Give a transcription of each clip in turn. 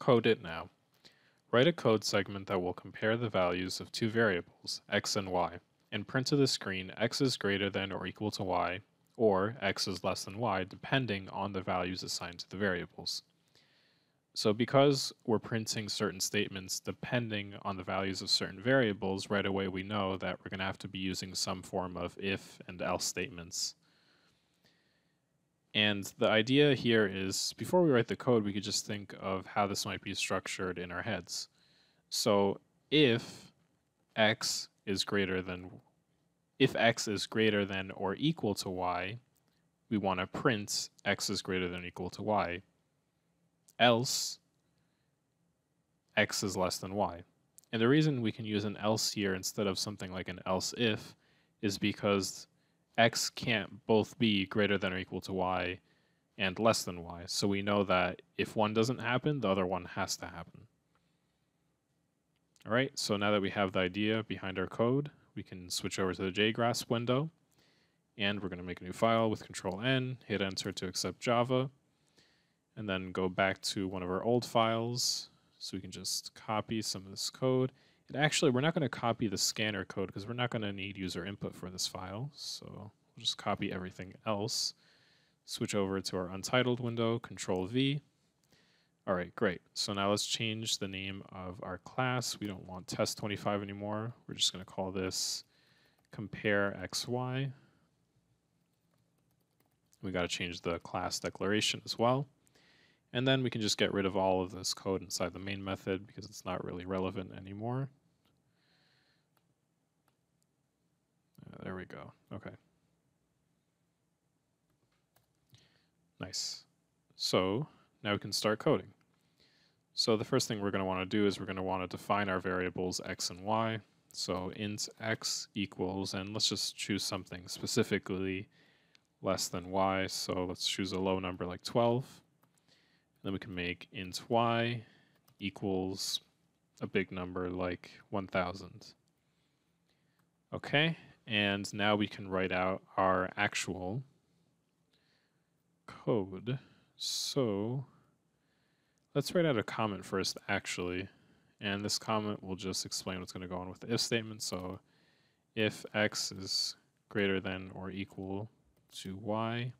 CodeIt now. Write a code segment that will compare the values of two variables, x and y, and print to the screen x is greater than or equal to y, or x is less than y, depending on the values assigned to the variables. So because we're printing certain statements depending on the values of certain variables, right away we know that we're going to have to be using some form of if and else statements. And the idea here is, before we write the code, we could just think of how this might be structured in our heads. So if x is greater than or equal to y, we want to print x is greater than or equal to y. Else, x is less than y. And the reason we can use an else here instead of something like an else if is because x can't both be greater than or equal to y and less than y. So we know that if one doesn't happen, the other one has to happen. All right, so now that we have the idea behind our code, we can switch over to the JGrasp window, and we're going to make a new file with Control-N, hit Enter to accept Java, and then go back to one of our old files, so we can just copy some of this code. And actually, we're not going to copy the scanner code because we're not going to need user input for this file, so we'll just copy everything else. Switch over to our untitled window, Control-V. All right, great. So now let's change the name of our class. We don't want test25 anymore. We're just going to call this CompareXY. We got to change the class declaration as well. And then we can just get rid of all of this code inside the main method because it's not really relevant anymore. There we go. Okay. Nice. So now we can start coding. So the first thing we're going to want to do is we're going to want to define our variables x and y. So int x equals, and let's just choose something specifically less than y. So let's choose a low number like 12. Then we can make int y equals a big number like 1000. Okay, and now we can write out our actual code. So let's write out a comment first, actually. And this comment will just explain what's going to go on with the if statement. So if x is greater than or equal to y,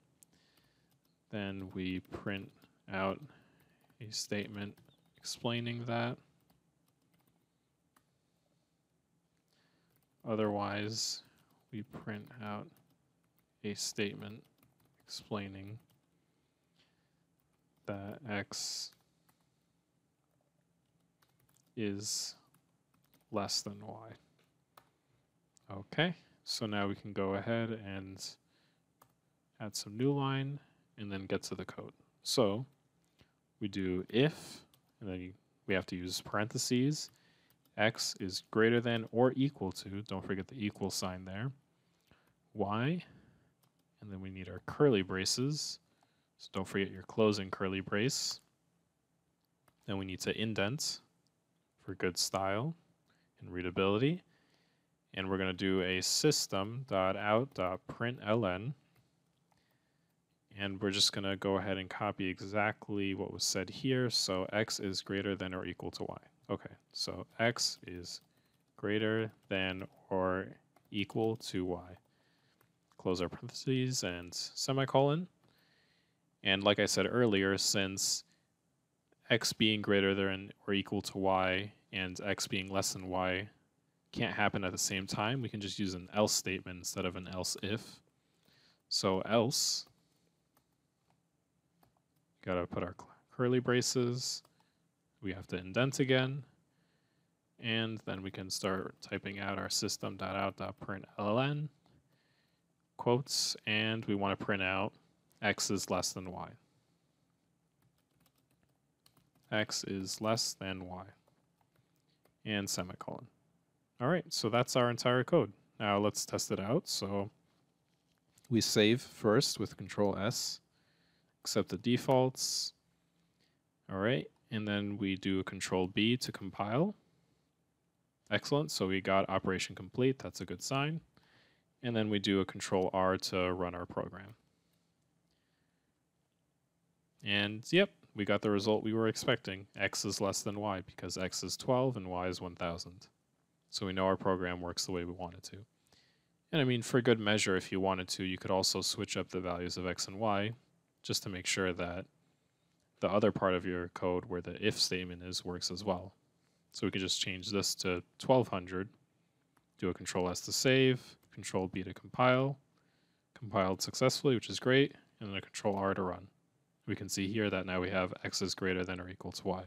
then we print out a statement explaining that. Otherwise, we print out a statement explaining that x is less than y. Okay, so now we can go ahead and add some new line and then get to the code. So we do if, and then we have to use parentheses, x is greater than or equal to, don't forget the equal sign there, y, and then we need our curly braces, so don't forget your closing curly brace. Then we need to indent for good style and readability, and we're going to do a system.out.println, and we're just going to go ahead and copy exactly what was said here. So x is greater than or equal to y. Okay, so x is greater than or equal to y. Close our parentheses and semicolon. And like I said earlier, since x being greater than or equal to y and x being less than y can't happen at the same time, we can just use an else statement instead of an else if. So else, gotta put our curly braces, we have to indent again, and then we can start typing out our system.out.println quotes, and we want to print out x is less than y. X is less than y. And semicolon. All right, so that's our entire code. Now let's test it out. So we save first with Control-S, accept the defaults. All right, and then we do a Control-B to compile. Excellent, so we got operation complete. That's a good sign. And then we do a Control-R to run our program. And yep, we got the result we were expecting. X is less than y because x is 12 and y is 1000. So we know our program works the way we want it to. And I mean, for good measure, if you wanted to, you could also switch up the values of x and y just to make sure that the other part of your code where the if statement is works as well. So we could just change this to 1200, do a Control S to save, Control B to compile, compiled successfully, which is great, and then a Control R to run. We can see here that now we have x is greater than or equal to y.